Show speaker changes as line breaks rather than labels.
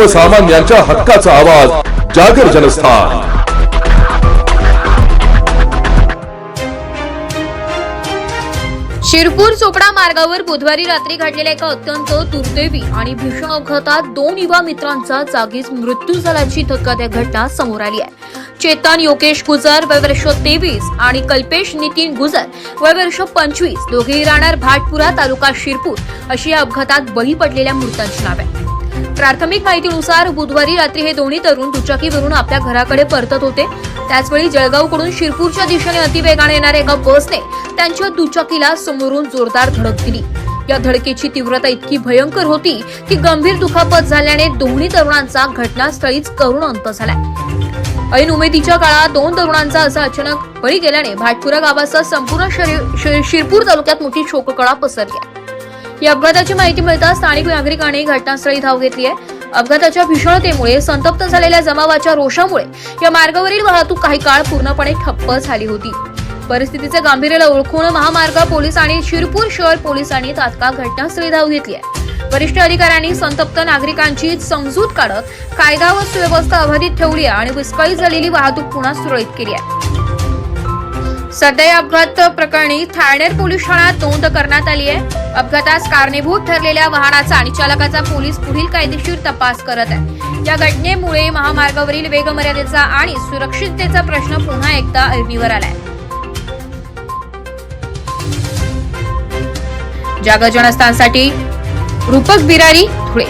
सर्वसामान्यांच्या हक्काचा आवाज जागर जनस्थान।
शिरपूर चोपडा मार्गावर बुधवारी रात्री घडलेल्या एका अत्यंत दुर्दैवी आणि भीषण अपघातात 2 युवा मित्रांचा जागीच मृत्यू झाल्याची धक्कादायक घटना समोर आली आहे। चेतन योगेश गुजर वय वर्ष 23 आणि कल्पेश नितीन गुजर वय वर्ष 25 दोघेही राहणार भाटपुरा तालुका शिरपूर अशी या अपघातात बळी पडलेल्या मृतांची नावे। प्राथमिक माहितीनुसार बुधवारी रात्री हे दोन्ही तरुण दुचाकीवरून आपल्या घराकडे परतत होते। त्याचवेळी जळगावकडून शिरपूरच्या दिशेने अतिवेगाने येणाऱ्या एका बसने त्यांच्या दुचाकीला समोरून जोरदार धडक दिली। या धडकेची तीव्रता इतकी भयंकर होती की गंभीर दुखापत झाल्याने दोन्ही तरुणांचा घटनास्थळीच करुण अंत झाला। ऐन उमेदीच्या काळात 2 तरुणांचा असा अचानक बळी गेल्याने भाटपुरा गावासह संपूर्ण शिरपूर तालुक्यात मोठी शोककळा पसरली आहे। या अपघाताची माहिती मिळताच स्थानिक नागरिकांनी घटनास्थळी धाव घेतली आहे। अपघाताच्या भीषणतेमुळे संतप्त झालेल्या जमावाच्या रोषामुळे या मार्गावरील वाहतूक काही काळ पूर्णपणे ठप्प झाली होती। परिस्थितीचे गांभीर्य ओळखून महामार्ग पोलीस आणि शिरपूर शहर पोलिसांनी तात्काळ घटनास्थळी धाव घेतली आहे। वरिष्ठ अधिकाऱ्यांनी संतप्त नागरिकांची समजूत काढत कायदा व सुव्यवस्था अबाधित ठेवली आहे आणि विस्कळीत झालेली वाहतूक पुन्हा सुरळीत केली आहे। सध्या या अपघात प्रकरणी थाळनेर पोलीस ठाण्यात नोंद करण्यात आली आहे। अपघातास कारणीभूत ठरलेल्या वाहनाचा आणि चालकाचा पोलीस पुढील कायदेशीर तपास करत आहे। या घटनेमुळे महामार्गावरील वेगमर्यादेचा आणि सुरक्षिततेचा प्रश्न पुन्हा एकदा ऐरणीवर आलाय। जागर जनस्थानसाठी रूपक बिरारी, धुळे।